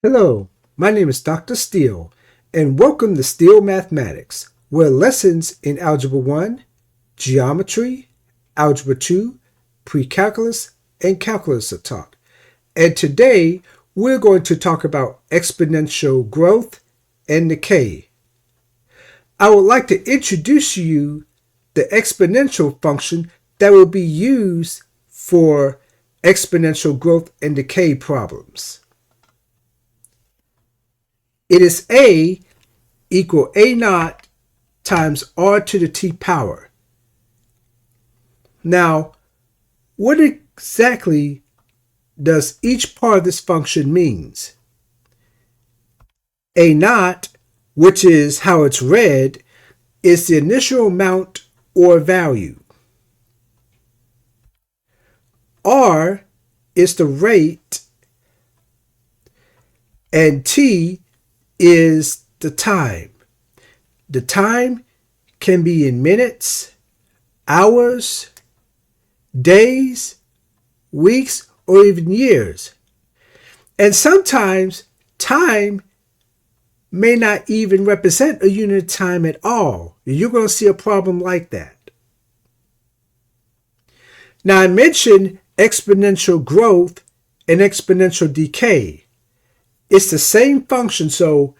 Hello, my name is Dr. Steele, and welcome to Steele Mathematics, where lessons in Algebra 1, Geometry, Algebra 2, Pre-Calculus, and Calculus are taught. And today, we're going to talk about exponential growth and decay. I would like to introduce you the exponential function that will be used for exponential growth and decay problems. It is a equal a naught times r to the t power. Now, what exactly does each part of this function means? A naught, which is how it's read, is the initial amount or value. R is the rate, and t is the time. The time can be in minutes, hours, days, weeks, or even years. And sometimes time may not even represent a unit of time at all. You're going to see a problem like that. Now, I mentioned exponential growth and exponential decay. It's the same function, so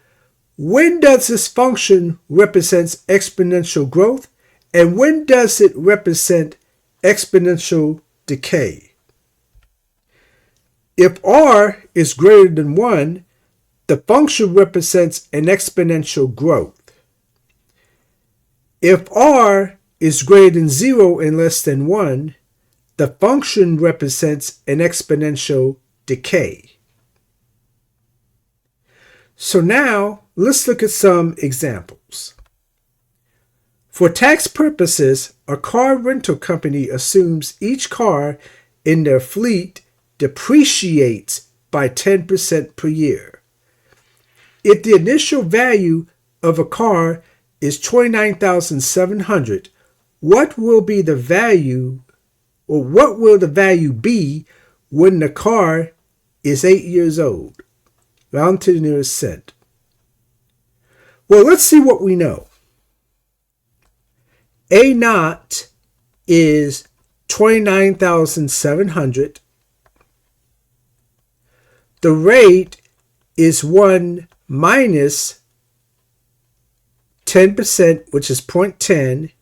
when does this function represent exponential growth and when does it represent exponential decay? If r is greater than 1, the function represents an exponential growth. If r is greater than 0 and less than 1, the function represents an exponential decay. So now, let's look at some examples. For tax purposes, a car rental company assumes each car in their fleet depreciates by 10% per year. If the initial value of a car is $29,700, what will the value be when the car is 8 years old? Round to the nearest cent. Well, let's see what we know. A naught is 29,700. The rate is 1 minus 10%, which is 0.10.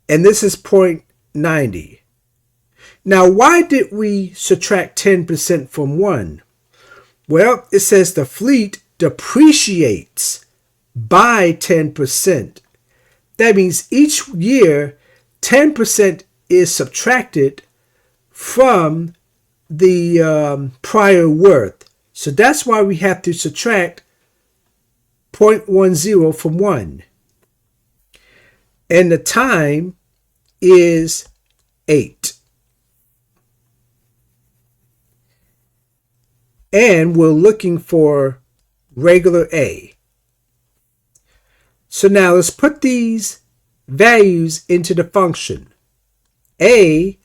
And this is 0.90. Now, why did we subtract 10% from 1? Well, it says the fleet depreciates by 10%. That means each year, 10% is subtracted from the prior worth. So that's why we have to subtract 0.10 from 1. And the time is 8. And we're looking for regular A. So now let's put these values into the function. A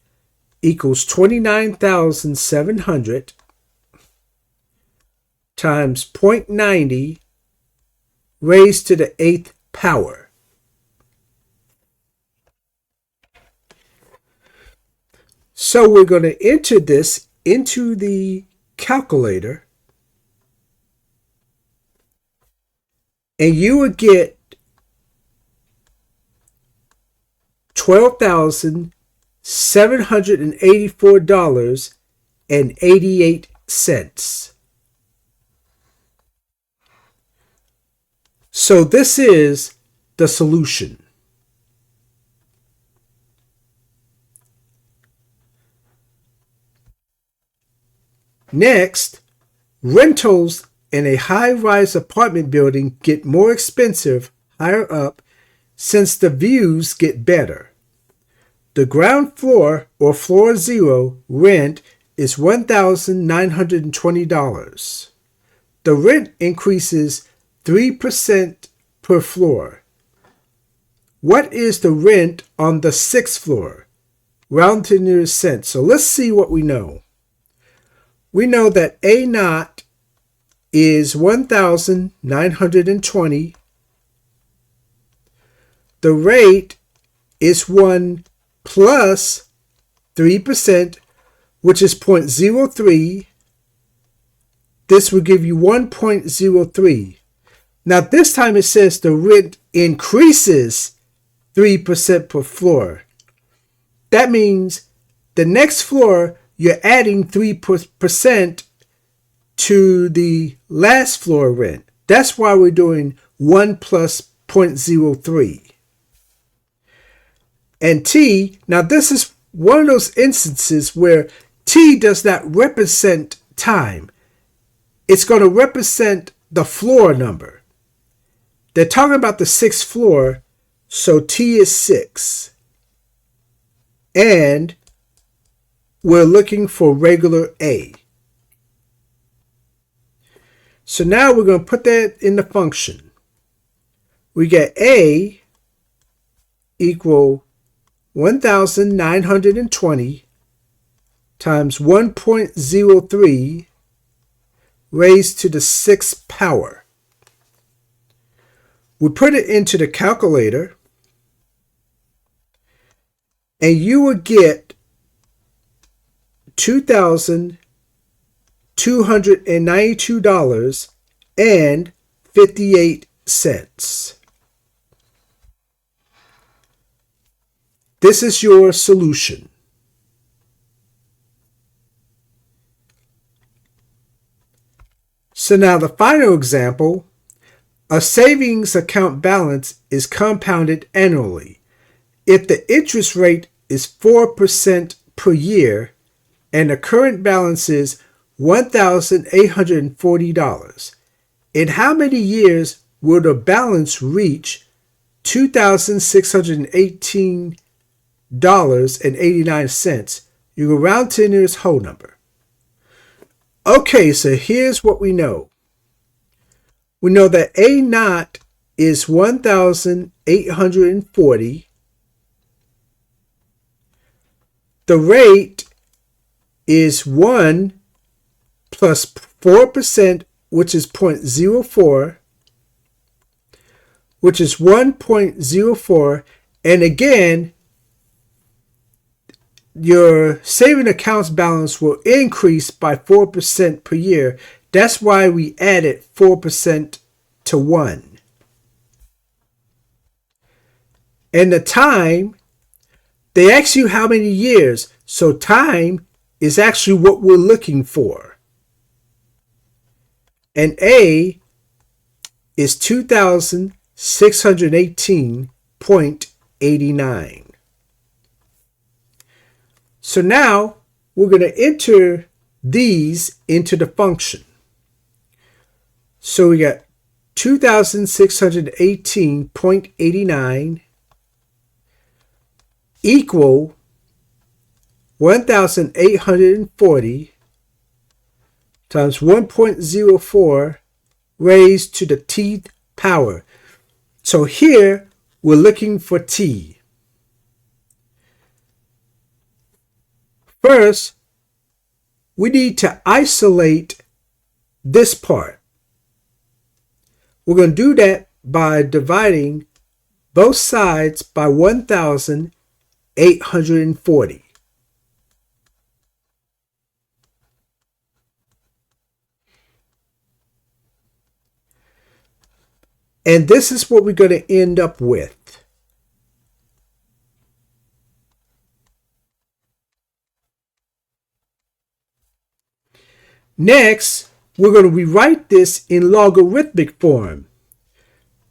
equals 29,700 times 0.90 raised to the 8th power. So we're going to enter this into the calculator, and you would get $12,784.88. So this is the solution. Next, rentals in a high-rise apartment building get more expensive higher up since the views get better. The ground floor, or floor 0, rent is $1,920. The rent increases 3% per floor. What is the rent on the 6th floor? Round to the nearest cent. So let's see what we know. we know that A naught is 1,920. The rate is 1 plus 3%, which is 0.03. This will give you 1.03. Now this time it says the rent increases 3% per floor. That means the next floor you're adding 3% to the last floor rent. That's why we're doing 1 plus 0.03. And T, now this is one of those instances where T does not represent time. It's going to represent the floor number. They're talking about the 6th floor, so T is 6. And we're looking for regular A. So now we're going to put that in the function. We get A equal 1,920 times 1.03 raised to the 6th power. We put it into the calculator, and you will get $2,292.58. This is your solution. So now the final example, a savings account balance is compounded annually. If the interest rate is 4% per year and the current balance is $1,840, in how many years will the balance reach $2,618.89? You go round to the nearest whole number. Okay, so here's what we know. We know that A naught is 1,840. The rate is 1 plus 4%, which is 0.04, which is 1.04. And again, your saving accounts balance will increase by 4% per year. That's why we added 4% to 1. And the time, they ask you how many years. So time is actually what we're looking for. And A is 2,618.89. So now we're going to enter these into the function. So we got 2,618.89 equal 1,840 times 1.04 raised to the Tth power. So here we're looking for T. First, we need to isolate this part. We're going to do that by dividing both sides by 1,840. And this is what we're going to end up with. Next, we're going to rewrite this in logarithmic form.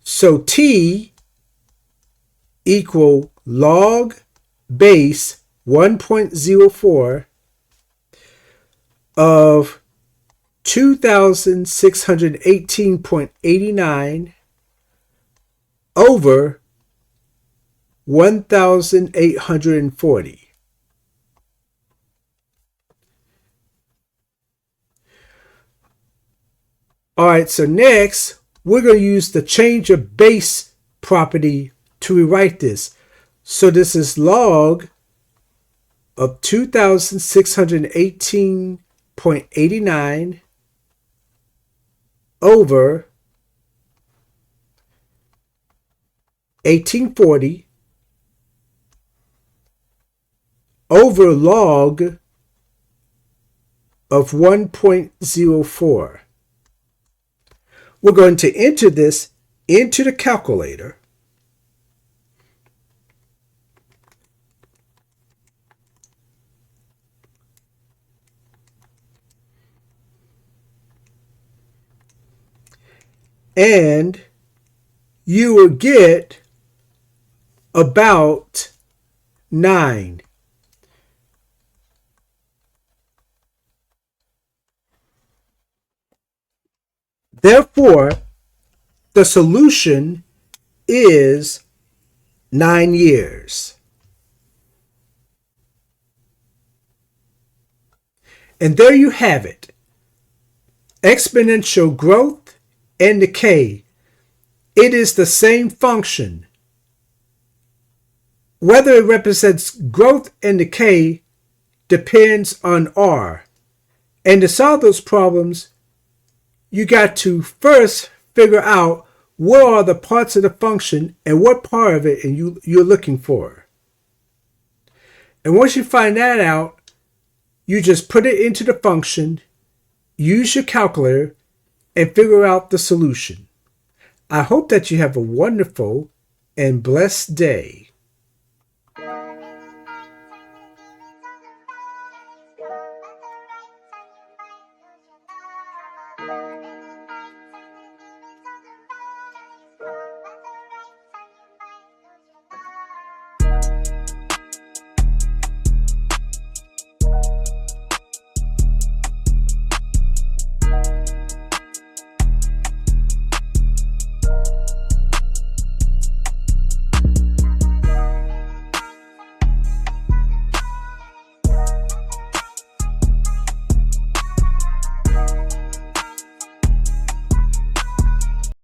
So T equal log base 1.04 of 2,618.89 over 1,840. All right, so next, we're going to use the change of base property to rewrite this. So this is log of 2,618 0.89 over 1840 over log of 1.04. We're going to enter this into the calculator. And you will get about 9. Therefore, the solution is 9 years. And there you have it. Exponential growth and decay. It is the same function. Whether it represents growth and decay depends on R. And to solve those problems, you got to first figure out what are the parts of the function and what part of it you're looking for. And once you find that out, you just put it into the function, use your calculator, and figure out the solution. I hope that you have a wonderful and blessed day.